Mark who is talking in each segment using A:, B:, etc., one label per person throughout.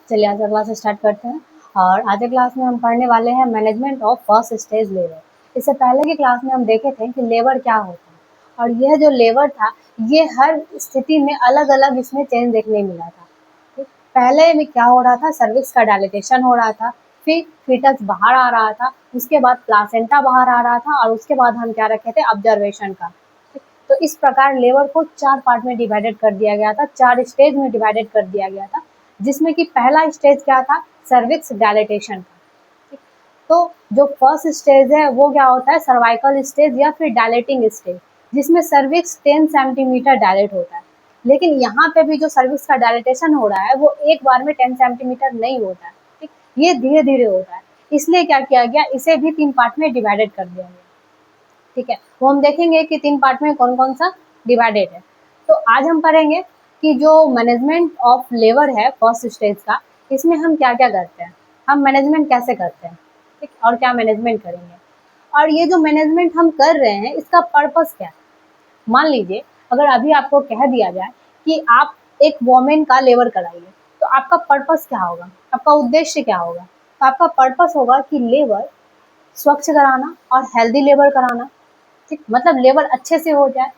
A: चलिए आज का क्लास स्टार्ट करते हैं। और आज के क्लास में हम पढ़ने वाले हैं management of first stage labour. इससे पहले की क्लास में हम देखे थे कि लेबर क्या होता है, और यह जो लेबर था ये हर स्थिति में अलग अलग इसमें चेंज देखने मिला था। ठीक? पहले में क्या हो रहा था, सर्विक्स का डायलेटेशन हो रहा था, फिर फीटस बाहर आ रहा था, उसके बाद प्लासेंटा बाहर आ रहा था, और उसके बाद हम क्या रखे थे, ऑब्जर्वेशन का। तो इस प्रकार लेबर को 4 पार्ट में डिवाइडेड कर दिया गया था, 4 स्टेज में डिवाइडेड कर दिया गया था, जिसमें कि पहला स्टेज क्या था, सर्विक्स डायलेटेशन का। तो जो फर्स्ट स्टेज है वो क्या होता है, सर्वाइकल स्टेज या फिर डायलेटिंग स्टेज, जिसमें सर्विक्स 10 सेंटीमीटर डायलेट होता है। लेकिन यहाँ पे भी जो सर्विक्स का डायलेटेशन हो रहा है वो एक बार में 10 सेंटीमीटर नहीं होता है, ठीक, ये धीरे धीरे होता है। इसलिए क्या किया गया, इसे भी 3 पार्ट में डिवाइडेड कर दिया गया। ठीक है, वो हम देखेंगे कि 3 पार्ट में कौन कौन सा डिवाइडेड है। तो आज हम पढ़ेंगे कि जो मैनेजमेंट ऑफ लेबर है फर्स्ट स्टेज का, इसमें हम क्या क्या करते हैं, हम मैनेजमेंट कैसे करते हैं, ठीक, और क्या मैनेजमेंट करेंगे, और ये जो मैनेजमेंट हम कर रहे हैं इसका पर्पस क्या है। मान लीजिए अगर अभी आपको कह दिया जाए कि आप एक वोमेन का लेबर कराइए, तो आपका पर्पस क्या होगा, आपका उद्देश्य क्या होगा। तो आपका पर्पस होगा कि लेबर स्वच्छ कराना और हेल्दी लेबर कराना। ठीक, मतलब लेबर अच्छे से हो जाए।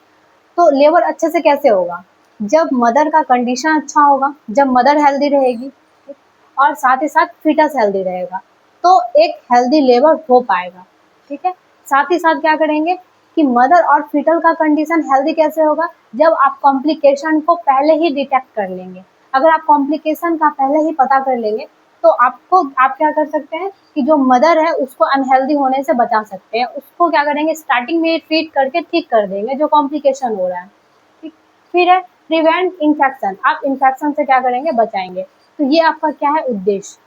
A: तो लेबर अच्छे से कैसे होगा, जब मदर का कंडीशन अच्छा होगा, जब मदर हेल्दी रहेगी, ठीक, और साथ ही साथ फीटस हेल्दी रहेगा, तो एक हेल्दी लेबर हो पाएगा। ठीक है, साथ ही साथ क्या करेंगे कि मदर और फीटल का कंडीशन हेल्दी कैसे होगा, जब आप कॉम्प्लिकेशन को पहले ही डिटेक्ट कर लेंगे। अगर आप कॉम्प्लिकेशन का पहले ही पता कर लेंगे तो आप क्या कर सकते हैं कि जो मदर है उसको अनहेल्दी होने से बचा सकते हैं। उसको क्या करेंगे, स्टार्टिंग में ट्रीट करके ठीक कर देंगे जो कॉम्प्लिकेशन हो रहा है। ठीक, फिर है प्रिवेंट इन्फेक्शन, आप इन्फेक्शन से क्या करेंगे, बचाएंगे। तो ये आपका क्या है उद्देश्य,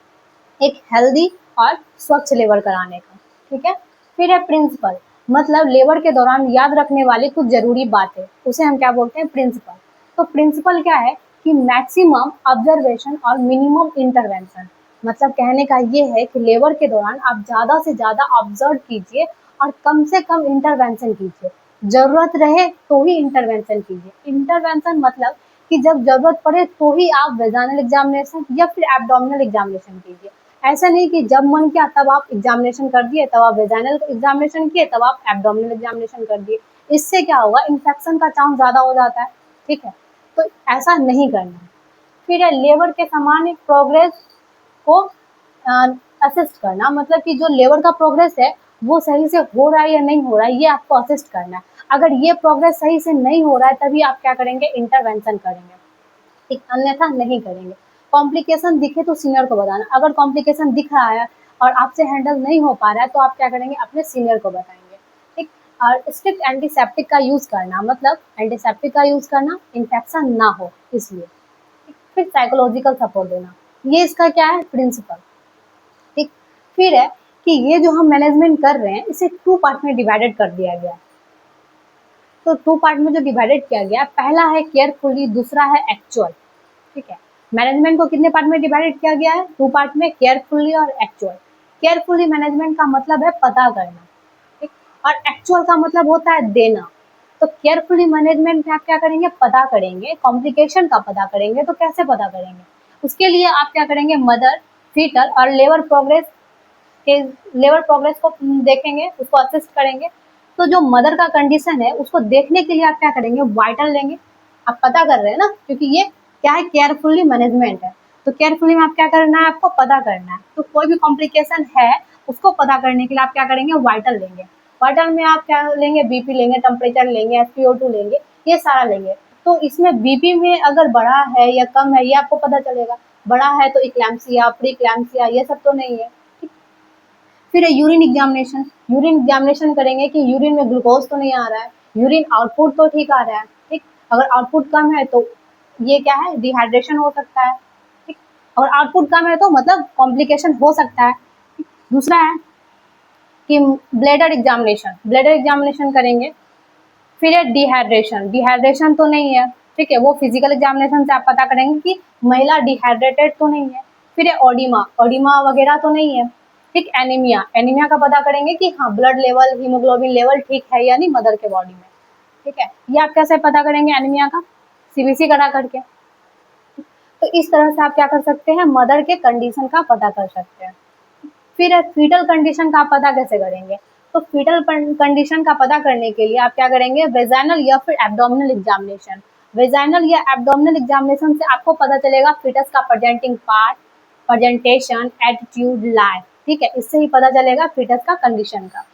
A: एक हेल्दी और स्वच्छ लेबर कराने का। ठीक है, फिर है प्रिंसिपल, मतलब लेबर के दौरान याद रखने वाली कुछ जरूरी बातें, उसे हम क्या बोलते हैं, प्रिंसिपल। तो प्रिंसिपल क्या है कि मैक्सिमम ऑब्जर्वेशन और मिनिमम इंटरवेंशन, मतलब कहने का ये है कि लेबर के दौरान आप ज़्यादा से ज़्यादा ऑब्जर्व कीजिए और कम से कम इंटरवेंशन कीजिए। ज़रूरत रहे तो ही इंटरवेंशन कीजिए। इंटरवेंशन मतलब कि जब ज़रूरत पड़े तो ही आप वेजाइनल एग्जामिनेशन या फिर एब्डोमिनल एग्जामिनेशन कीजिए। ऐसा नहीं कि जब मन किया तब आप एग्जामिनेशन कर दिए, तब आप वेजाइनल एग्जामिनेशन किए, तब आप एब्डोमिनल एग्जामिनेशन कर दिए। इससे क्या होगा, इन्फेक्शन का चांस ज़्यादा हो जाता है। ठीक है, तो ऐसा नहीं करना। फिर है लेबर के सामान्य प्रोग्रेस को असिस्ट करना, मतलब कि जो लेबर का प्रोग्रेस है वो सही से हो रहा है या नहीं हो रहा है, ये आपको असिस्ट करना है। अगर ये प्रोग्रेस सही से नहीं हो रहा है तभी आप क्या करेंगे, इंटरवेंशन करेंगे। ठीक, अन्यथा नहीं करेंगे। कॉम्प्लिकेशन दिखे तो सीनियर को बताना, अगर कॉम्प्लिकेशन दिख रहा है और आपसे हैंडल नहीं हो पा रहा है तो आप क्या करेंगे, अपने सीनियर को बताएंगे। ठीक, और स्ट्रिक्ट एंटीसेप्टिक का यूज करना, मतलब एंटीसेप्टिक का यूज करना, इन्फेक्शन ना हो इसलिए। फिर साइकोलॉजिकल सपोर्ट देना, ये इसका क्या है, प्रिंसिपल। ठीक, फिर है कि ये जो हम मैनेजमेंट कर रहे हैं इसे 2 पार्ट में डिवाइडेड कर दिया गया है। तो 2 पार्ट में जो डिवाइडेड किया गया, पहला है केयरफुली, दूसरा है एक्चुअल। ठीक है, मैनेजमेंट को कितने पार्ट में डिवाइडेड किया गया है, 2 पार्ट में, केयरफुली और एक्चुअल। केयरफुली मैनेजमेंट का मतलब है पता करना, ठीक, और एक्चुअल का मतलब होता है देना। तो केयरफुली मैनेजमेंट में आप क्या करेंगे, पता करेंगे, कॉम्प्लिकेशन का पता करेंगे। तो कैसे पता करेंगे, उसके लिए आप क्या करेंगे, मदर, फीटल और लेबर प्रोग्रेस को देखेंगे, उसको असिस्ट करेंगे। तो जो मदर का कंडीशन है उसको देखने के लिए आप क्या करेंगे, वाइटल लेंगे। आप पता कर रहे हैं ना, क्योंकि ये क्या है, केयरफुली मैनेजमेंट है। तो केयरफुली में आप क्या करना है, आपको पता करना है। तो कोई भी कॉम्प्लिकेशन है उसको पता करने के लिए आप क्या करेंगे, वाइटल लेंगे। वाइटल में आप क्या लेंगे, बीपी लेंगे, टेम्परेचर लेंगे, SpO2 लेंगे, ये सारा लेंगे। तो इसमें बीपी में अगर बढ़ा है या कम है ये आपको पता चलेगा। बढ़ा है तो इक्लैम्सिया, प्री इक्लैम्सिया, ये सब तो नहीं है। फिर है यूरिन एग्जामिनेशन, यूरिन एग्जामिनेशन करेंगे कि यूरिन में ग्लूकोज तो नहीं आ रहा है, यूरिन आउटपुट तो ठीक आ रहा है। ठीक, अगर आउटपुट कम है तो ये क्या है, डिहाइड्रेशन हो सकता है। ठीक, और आउटपुट कम है तो मतलब कॉम्प्लिकेशन हो सकता है। दूसरा है कि ब्लैडर एग्जामिनेशन, ब्लैडर एग्जामिनेशन करेंगे। फिर है डिहाइड्रेशन, डिहाइड्रेशन तो नहीं है, ठीक है, वो फिजिकल एग्जामिनेशन से आप पता करेंगे कि महिला डिहाइड्रेटेड तो नहीं है। फिर है ओडिमा, ओडिमा वगैरह तो नहीं है। ठीक, एनीमिया, एनीमिया का पता करेंगे कि हाँ ब्लड लेवल, हीमोग्लोबिन लेवल ठीक है या नहीं मदर के बॉडी में। ठीक है, ये आप कैसे पता करेंगे एनीमिया का, CBC करा करके। तो इस तरह से आप क्या कर सकते हैं, मदर के कंडीशन का पता कर सकते हैं। फिर फीटल कंडीशन का आप पता कैसे करेंगे, तो फीटल कंडीशन का पता करने के लिए आप क्या करेंगे, वेजाइनल या फिर एब्डोमिनल एग्जामिनेशन। वेजाइनल या एब्डोमिनल एग्जामिनेशन से आपको पता चलेगा फीटस का presenting part, presentation, attitude, life, ठीक है, इससे ही पता चलेगा फीटस का कंडीशन का।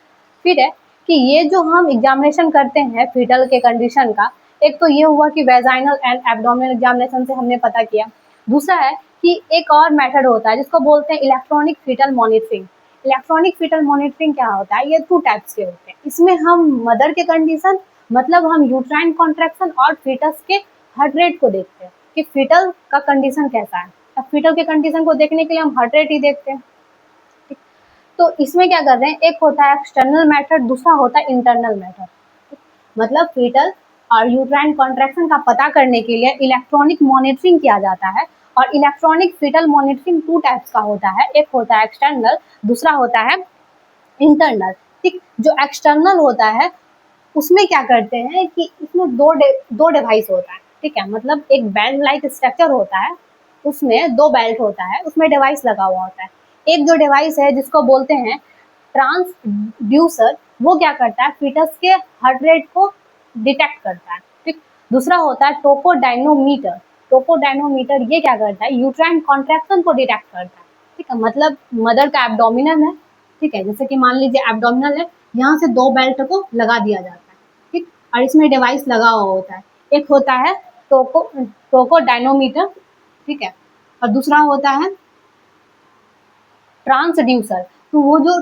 A: फिर है कि ये जो हम एग्जामिनेशन करते हैं फीटल के कंडीशन का, एक तो ये हुआ कि वेजाइनल एंड एब्डोमिनल एग्जामिनेशन से हमने पता किया। दूसरा है कि एक और मेथड होता है जिसको बोलते हैं electronic fetal monitoring. Electronic fetal monitoring क्या होता है, ये 2 टाइप्स के होते हैं। इसमें हम मदर के कंडीशन, मतलब हम यूट्राइन कॉन्ट्रैक्शन और फीटस के हार्ट रेट को देखते हैं कि फीटल का कंडीशन कैसा है। अब फीटल के कंडीशन को देखने के लिए हम हार्ट रेट ही देखते हैं। तो इसमें क्या कर रहे हैं, एक होता है एक्सटर्नल मेथड, दूसरा होता है इंटरनल मेथड। मतलब फीटल और यूट्राइन कॉन्ट्रैक्शन का पता करने के लिए इलेक्ट्रॉनिक मॉनिटरिंग किया जाता है। और इलेक्ट्रॉनिक फीटल मॉनिटरिंग 2 टाइप्स का होता है, एक होता है एक्सटर्नल, दूसरा होता है इंटरनल। ठीक, जो एक्सटर्नल होता है उसमें क्या करते हैं कि इसमें दो डिवाइस होता है, ठीक है, मतलब एक बेल्ट लाइक स्ट्रक्चर होता है, उसमें 2 बेल्ट होता है, उसमें डिवाइस लगा हुआ होता है। एक जो डिवाइस है जिसको बोलते हैं ट्रांसड्यूसर, वो क्या करता है, फीटस के हार्ट रेट को डिटेक्ट करता है। ठीक, दूसरा होता है टोकोडाइनोमीटर। टोकोडाइनोमीटर ये क्या करता है, यूट्राइन कॉन्ट्रैक्शन को डिटेक्ट करता है। ठीक है, मतलब मदर का एब्डोमिनल है, ठीक है, जैसे कि मान लीजिए एब्डोमिनल है, यहाँ से 2 बेल्ट को लगा दिया जाता है, ठीक, और इसमें डिवाइस लगा हुआ होता है। एक होता है टोकोडाइनोमीटर, ठीक है, और दूसरा होता है ट्रांसड्यूसर। तो वो जो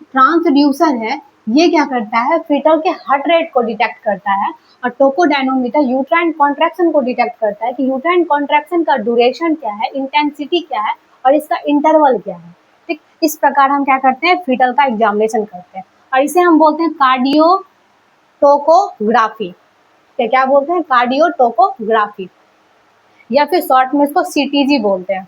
A: ट्रांसड्यूसर है ये क्या करता है, फीटल के हार्ट रेट को डिटेक्ट करता है। और टोकोडाइनोमीटर यूट्राइन कॉन्ट्रैक्शन को डिटेक्ट करता है कि यूट्राइन कॉन्ट्रैक्शन का ड्यूरेशन क्या है, इंटेंसिटी क्या है और इसका इंटरवल क्या है। ठीक, इस प्रकार हम क्या करते हैं, फीटल का एग्जामिनेशन करते हैं और इसे हम बोलते हैं कार्डियो टोकोग्राफी। क्या बोलते हैं, कार्डियो टोकोग्राफी, या फिर शॉर्ट में इसको सीटीजी बोलते हैं।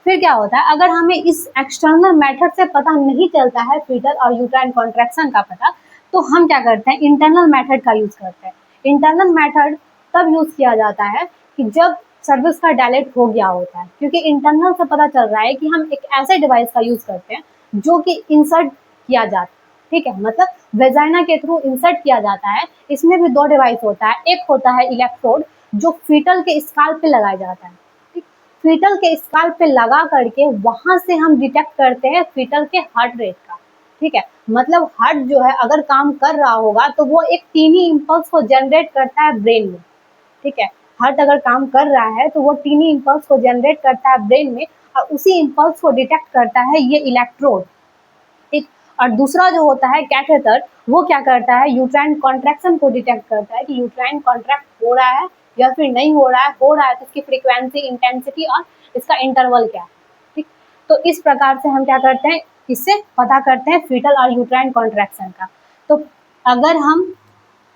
A: फिर क्या होता है, अगर हमें इस एक्सटर्नल मेथड से पता नहीं चलता है फीटल और यूट्राइन कॉन्ट्रैक्शन का पता, तो हम क्या करते हैं, इंटरनल मेथड का यूज करते हैं। इंटरनल मेथड तब यूज किया जाता है कि जब सर्विस का डायलेट हो गया होता है, क्योंकि इंटरनल से पता चल रहा है कि हम एक ऐसे डिवाइस का यूज करते हैं जो कि इंसर्ट किया जाता है, ठीक है, मतलब वेजाइना के थ्रू इंसर्ट किया जाता है। इसमें भी 2 डिवाइस होता है, एक होता है इलेक्ट्रोड जो फीटल के स्काल्प पे लगाया जाता है। फीटल के स्काल्प पे लगा करके वहां से हम डिटेक्ट करते हैं फीटल के हार्ट रेट का, ठीक है, मतलब हार्ट जो है अगर काम कर रहा होगा तो वो एक टीनी इम्पल्स को जनरेट करता है ब्रेन में, ठीक है, हार्ट अगर काम कर रहा है तो वो टीनी इम्पल्स को जनरेट करता है ब्रेन में और उसी इम्पल्स को डिटेक्ट करता है ये इलेक्ट्रोड। ठीक, और दूसरा जो होता है कैथेटर, वो क्या करता है, यूट्राइन कॉन्ट्रैक्शन को डिटेक्ट करता है कि यूट्राइन कॉन्ट्रैक्ट हो रहा है या फिर नहीं हो रहा है तो इसकी फ्रीक्वेंसी, इंटेंसिटी और इसका इंटरवल क्या है। ठीक, तो इस प्रकार से हम क्या करते हैं, इससे पता करते हैं फीटल और यूट्राइन कॉन्ट्रैक्शन का। तो अगर हम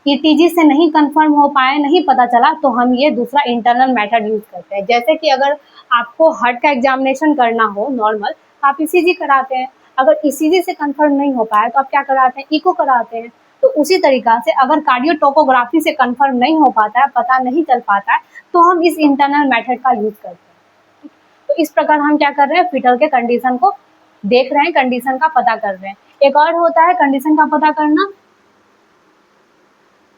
A: ईटीजी से नहीं कंफर्म हो पाए, नहीं पता चला, तो हम ये दूसरा इंटरनल मेथड यूज करते हैं। जैसे कि अगर आपको हार्ट का एग्जामिनेशन करना हो नॉर्मल, आप ईसीजी कराते हैं, अगर ईसीजी से कंफर्म नहीं हो पाया तो आप क्या कराते हैं, इको कराते हैं। तो उसी तरीका से अगर कार्डियो टोकोग्राफी से कंफर्म नहीं हो पाता है, पता नहीं चल पाता है, तो हम इस इंटरनल मेथड का यूज करते हैं। तो इस प्रकार हम क्या कर रहे हैं, फीटल के कंडीशन को देख रहे हैं, कंडीशन का पता कर रहे हैं। एक और होता है कंडीशन का पता करना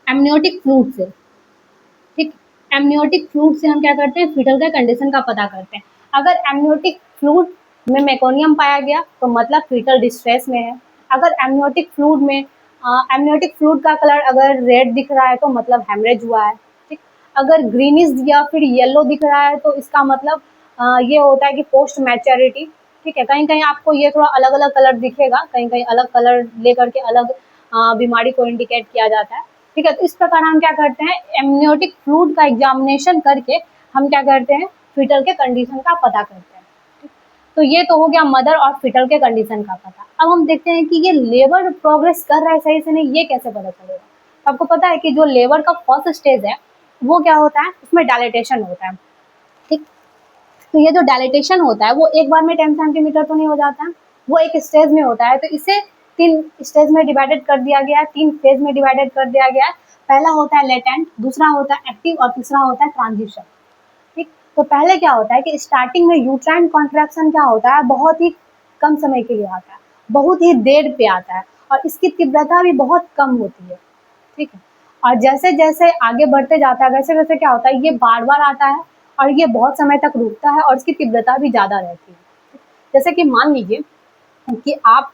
A: एमनियोटिक फ्लूइड से। ठीक, एमनियोटिक फ्लूइड से हम क्या करते हैं, फीटल का कंडीशन का पता करते हैं। अगर एमनियोटिक फ्लूइड में मेकोनियम पाया गया तो मतलब फीटल डिस्ट्रेस में है। अगर एमनियोटिक फ्लूइड में एमनियोटिक फ्लूइड का कलर अगर रेड दिख रहा है तो मतलब हेमरेज हुआ है। ठीक, अगर ग्रीनिश या फिर येलो दिख रहा है तो इसका मतलब ये होता है कि पोस्ट मैच्योरिटी। ठीक है, कहीं कहीं आपको ये थोड़ा अलग अलग कलर दिखेगा, कहीं कहीं अलग कलर लेकर के अलग बीमारी को इंडिकेट किया जाता है। ठीक है, तो इस प्रकार हम क्या करते हैं, एमनियोटिक फ्लूइड का एग्जामिनेशन करके हम क्या करते हैं, फीटल के कंडीशन का पता करते हैं। तो ये तो हो गया मदर और फीटल के कंडीशन का पता। अब हम देखते हैं कि ये लेबर प्रोग्रेस कर रहा है सही से नहीं, ये कैसे पता चलेगा। आपको पता है कि जो लेबर का फर्स्ट स्टेज है वो क्या होता है, उसमें डायलेटेशन होता है। ठीक, तो ये जो डायलेटेशन होता है वो एक बार में 10 सेंटीमीटर तो नहीं हो जाता है, वो एक स्टेज में होता है। तो इसे 3 स्टेज में डिवाइडेड कर दिया गया है, 3 फेज में डिवाइडेड कर दिया गया है। पहला होता है लेटेंट, दूसरा होता है एक्टिव और तीसरा होता है ट्रांजिशन। ठीक, तो पहले क्या होता है कि स्टार्टिंग में यूट्राइन कॉन्ट्रैक्शन क्या होता है, बहुत ही कम समय के लिए आता है, बहुत ही देर पे आता है और इसकी तीव्रता भी बहुत कम होती है, ठीक है। और जैसे जैसे आगे बढ़ते जाता है वैसे वैसे क्या होता है, ये बार बार आता है और ये बहुत समय तक रुकता है और इसकी तीव्रता भी ज़्यादा रहती है। जैसे कि मान लीजिए कि आप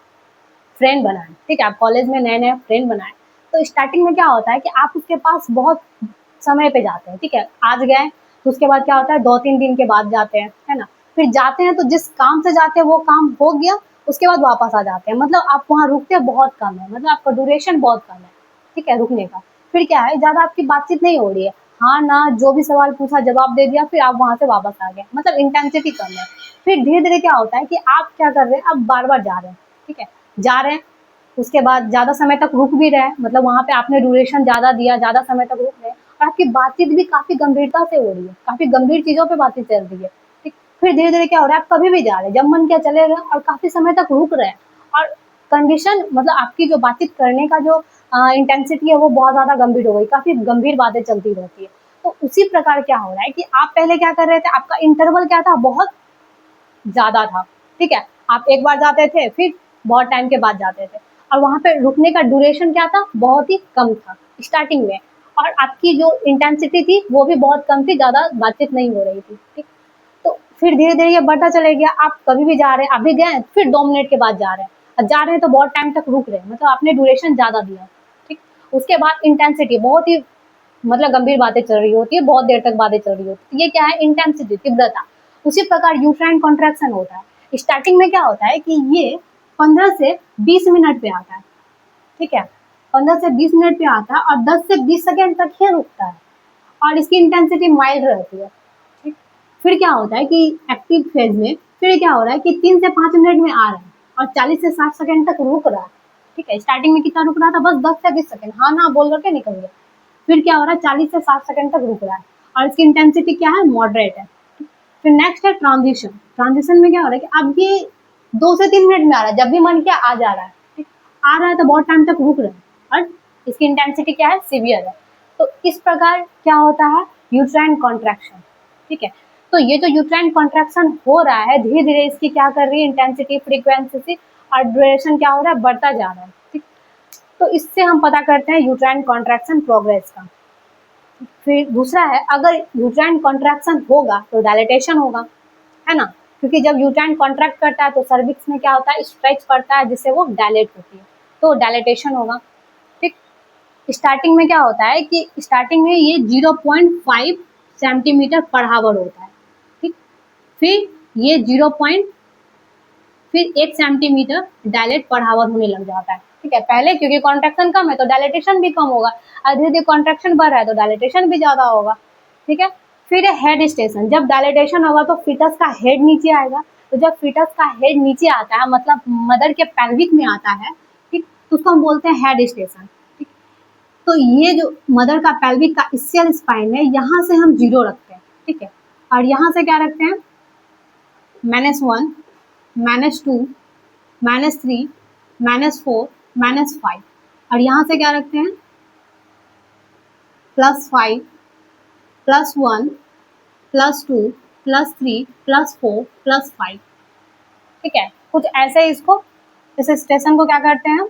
A: फ्रेंड बनाएं, ठीक है, आप कॉलेज में नए नए फ्रेंड बनाएं, तो स्टार्टिंग में क्या होता है कि आप उसके पास बहुत समय पे जाते हैं, ठीक है, आज गए तो उसके बाद क्या होता है 2-3 दिन के बाद जाते हैं, है ना। फिर जाते हैं तो जिस काम से जाते हैं वो काम हो गया, उसके बाद वापस आ जाते हैं, मतलब आप वहाँ रुकते बहुत कम है, मतलब आपका ड्यूरेशन बहुत कम है, ठीक है, रुकने का। फिर क्या है, ज़्यादा आपकी बातचीत नहीं हो रही है, हाँ ना, जो भी सवाल पूछा जवाब दे दिया, फिर आप वहाँ से वापस आ गए, मतलब इंटेंसिटी कम है। फिर धीरे धीरे क्या होता है कि आप क्या कर रहे हैं, आप बार बार जा रहे हैं, ठीक है, जा रहे हैं, उसके बाद ज़्यादा समय तक रुक भी रहे हैं, मतलब वहाँ पे आपने ड्यूरेशन ज़्यादा दिया, ज़्यादा समय तक रुक रहे हैं और आपकी बातचीत भी काफ़ी गंभीरता से हो रही है, काफ़ी गंभीर चीज़ों पे बातचीत चल रही है, ठीक। फिर धीरे धीरे क्या हो रहा है, आप कभी भी जा रहे हैं, जब मन किया चले गए और काफ़ी समय तक रुक रहे हैं और कंडीशन, मतलब आपकी जो बातचीत करने का जो इंटेंसिटी है वो बहुत ज़्यादा गंभीर हो गई, काफ़ी गंभीर बातें चलती रहती है। तो उसी प्रकार क्या हो रहा है कि आप पहले क्या कर रहे थे, आपका इंटरवल क्या था, बहुत ज़्यादा था, ठीक है। आप एक बार जाते थे, फिर बहुत टाइम के बाद जाते थे और वहाँ पे रुकने का ड्यूरेशन क्या था, बहुत ही कम था स्टार्टिंग में और आपकी जो इंटेंसिटी थी वो भी बहुत कम थी, ज़्यादा बातचीत नहीं हो रही थी, ठीक। तो फिर धीरे-धीरे ये बढ़ता चले गया, आप कभी भी जा रहे हैं, अभी गए, फिर 2 मिनट के बाद जा रहे हैं। अब जा रहे हैं तो बहुत टाइम तक रुक रहे हैं, मतलब आपने ड्यूरेशन ज़्यादा दिया, ठीक। उसके बाद इंटेंसिटी बहुत ही, मतलब गंभीर बातें चल रही होती है, बहुत देर तक बातें चल रही होती है, ये क्या है, इंटेंसिटी, तीव्रता। उसी प्रकार यूट्राइन कॉन्ट्रैक्शन होता है। स्टार्टिंग में क्या होता है कि ये 15 से 20 मिनट पे आता है, ठीक है, 15 से 20 मिनट पे आता है और 10 से 20 सेकंड तक ही रुकता है और इसकी इंटेंसिटी माइल्ड रहती है, ठीक। फिर क्या होता है कि एक्टिव फेज में फिर क्या हो रहा है कि 3 से 5 मिनट में आ रहा है और 40 से 60 सेकंड तक रुक रहा है, ठीक है। स्टार्टिंग में कितना रुक रहा था, बस 10 से 20 सेकंड, हाँ ना बोल करके निकल गया। फिर क्या हो रहा है, 40 से 60 सेकंड तक रुक रहा है और इसकी इंटेंसिटी क्या है, मॉडरेट है। फिर नेक्स्ट है ट्रांजिशन। ट्रांजिशन में क्या हो रहा है कि अब ये 2 से 3 मिनट में आ रहा है, जब भी मन किया आ जा रहा है, ठीक। आ रहा है तो बहुत टाइम तक रुक रहा है और इसकी इंटेंसिटी क्या है, सीवियर है। तो इस प्रकार क्या होता है, यूट्राइन कॉन्ट्रैक्शन, ठीक है। तो ये जो यूट्राइन कॉन्ट्रैक्शन हो रहा है, धीरे धीरे इसकी क्या कर रही है, इंटेंसिटी, फ्रीक्वेंसी और ड्यूरेशन क्या हो रहा है, बढ़ता जा रहा है, ठीक। तो इससे हम पता करते हैं यूट्राइन कॉन्ट्रैक्शन प्रोग्रेस का। फिर दूसरा है, अगर यूट्राइन कॉन्ट्रैक्शन होगा तो डायलेटेशन होगा, है ना, क्योंकि जब यूट्राइन कॉन्ट्रैक्ट करता है तो सर्विक्स में क्या होता है, स्ट्रेच पड़ता है जिससे वो डायलेट होती है, तो डायलेटेशन होगा, ठीक। स्टार्टिंग में क्या होता है कि स्टार्टिंग में ये 0.5 सेंटीमीटर पर आवर होता है, ठीक। फिर ये 0. फिर 1 सेंटीमीटर डायलेट पर आवर होने लग जाता है, ठीक है। पहले क्योंकि कॉन्ट्रैक्शन कम है तो डायलेटेशन भी कम होगा और धीरे धीरे कॉन्ट्रैक्शन बढ़ रहा है तो डायलेटेशन भी ज़्यादा होगा, ठीक है। फिर हेड स्टेशन, जब डायलेटेशन होगा तो फीटस का हेड नीचे आएगा, तो जब फीटस का हेड नीचे आता है, मतलब मदर के पेल्विक में आता है, ठीक, तो उसको हम बोलते हैं हेड स्टेशन, ठीक। तो ये जो मदर का पेल्विक का स्कियल स्पाइन है, यहाँ से हम 0 रखते हैं, ठीक है, और यहाँ से क्या रखते हैं, -1, -2, -3, -4, -5 और यहाँ से क्या रखते हैं, +5, +1, +2, +3, +4, +5, ठीक है। कुछ ऐसे इसको, इस स्टेशन को क्या करते हैं,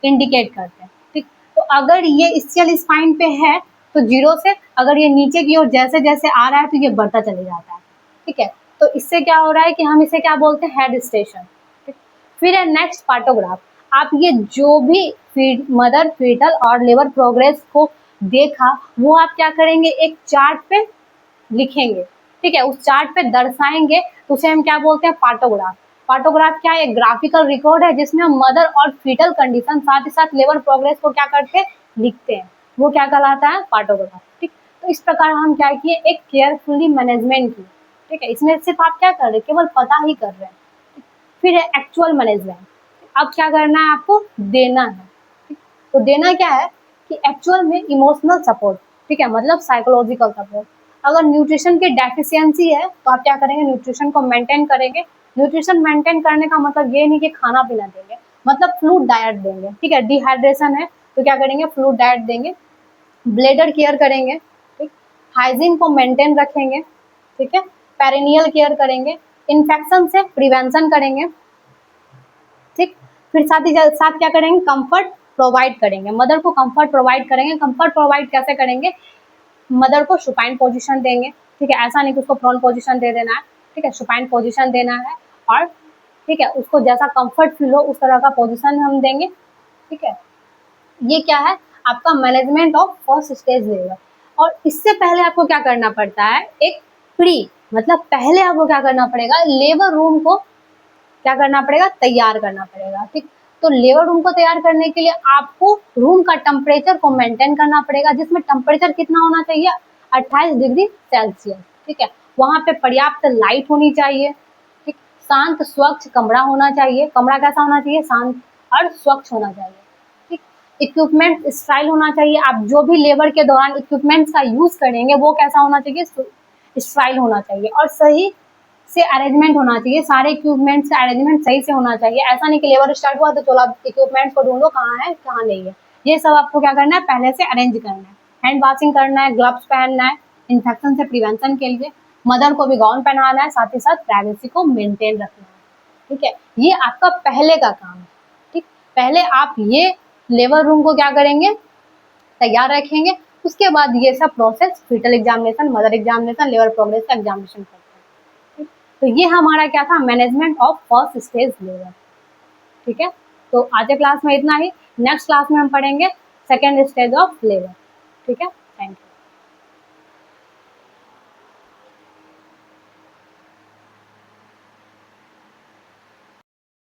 A: इंडिकेट करते हैं, ठीक। तो अगर ये स्कियल स्पाइन पे है तो 0 से, अगर ये नीचे की ओर जैसे जैसे आ रहा है तो ये बढ़ता चले जाता है, ठीक है। तो इससे क्या हो रहा है कि हम इसे क्या बोलते हैं, हेड स्टेशन, ठीक। फिर है नेक्स्ट पार्टोग्राफ। आप ये जो भी मदर, फीटल और लेबर प्रोग्रेस को देखा वो आप क्या करेंगे, एक चार्ट पे लिखेंगे, ठीक है, उस चार्ट पे दर्शाएंगे, तो उसे हम क्या बोलते हैं, पार्टोग्राफ। पार्टोग्राफ क्या है, एक ग्राफिकल रिकॉर्ड है जिसमें हम मदर और फीटल कंडीशन साथ ही साथ लेबर प्रोग्रेस को क्या करते हैं, लिखते हैं, वो क्या कहलाता है, पार्टोग्राफ, ठीक। तो इस प्रकार हम क्या किए, एक केयरफुली मैनेजमेंट की, ठीक है। इसमें सिर्फ आप क्या कर रहे हैं, केवल पता ही कर रहे हैं। फिर है एक्चुअल मैनेजमेंट। अब क्या करना है, आपको देना है, ठीक? तो देना क्या है कि एक्चुअल में इमोशनल सपोर्ट, ठीक है, मतलब साइकोलॉजिकल सपोर्ट। अगर न्यूट्रिशन की डेफिशिएंसी है तो आप क्या करेंगे, न्यूट्रिशन को मेंटेन करेंगे। न्यूट्रिशन मेंटेन करने का मतलब ये नहीं कि खाना पीना देंगे, मतलब फ्लूइड डाइट देंगे, ठीक है। डिहाइड्रेशन है तो क्या करेंगे, फ्लूइड डाइट देंगे। ब्लैडर केयर करेंगे, ठीक, हाइजीन को मेंटेन रखेंगे, ठीक है, पेरिनियल केयर करेंगे, इन्फेक्शन से प्रिवेंशन करेंगे, ठीक। फिर साथ ही साथ क्या करेंगे, कंफर्ट प्रोवाइड करेंगे, मदर को कंफर्ट प्रोवाइड करेंगे। कंफर्ट प्रोवाइड कैसे करेंगे, मदर को सुपाइन पोजीशन देंगे, ठीक है, ऐसा नहीं कि उसको प्रोन पोजीशन दे देना है, ठीक है, सुपाइन पोजीशन देना है, और ठीक है, उसको जैसा कंफर्ट फील हो उस तरह का पोजीशन हम देंगे, ठीक है। ये क्या है, आपका management of first stage labour. और इससे पहले आपको क्या करना पड़ता है, एक प्री, मतलब पहले आपको क्या करना पड़ेगा, लेबर रूम को क्या करना पड़ेगा, तैयार करना पड़ेगा, ठीक। तो लेबर रूम को तैयार करने के लिए आपको रूम का टेम्परेचर को मेंटेन करना पड़ेगा, जिसमें टेम्परेचर कितना होना चाहिए, 28 डिग्री सेल्सियस, ठीक है। वहां पे पर्याप्त लाइट होनी चाहिए, ठीक, शांत स्वच्छ कमरा होना चाहिए, कमरा कैसा होना चाहिए, शांत और स्वच्छ होना चाहिए, ठीक। इक्विपमेंट स्टाइल होना चाहिए, आप जो भी लेबर के दौरान इक्विपमेंट्स का यूज करेंगे वो कैसा होना चाहिए, स्टाइल होना चाहिए, और सही से अरेंजमेंट होना चाहिए, सारे इक्विपमेंट्स का अरेंजमेंट सही से होना चाहिए। ऐसा नहीं कि लेबर स्टार्ट हुआ तो चलो आप इक्विपमेंट्स को ढूंढो कहाँ है कहाँ नहीं है, ये सब आपको क्या करना है, पहले से अरेंज करना है। हैंड वॉशिंग करना है, ग्लव्स पहनना है इन्फेक्शन से प्रिवेंशन के लिए, मदर को भी गाउन पहनाना है, साथ ही साथ प्राइवेसी को मेंटेन रखना है, ठीक है। ये आपका पहले का काम है, ठीक। पहले आप ये लेबर रूम को क्या करेंगे, तैयार रखेंगे, उसके बाद ये सब process fetal examination, mother examination, labour progress का एग्जामिनेशन करते हैं। तो ये हमारा क्या था, management of first stage labour, ठीक है। तो आज के क्लास में इतना ही, नेक्स्ट क्लास में हम पढ़ेंगे सेकेंड स्टेज ऑफ लेबर, ठीक है।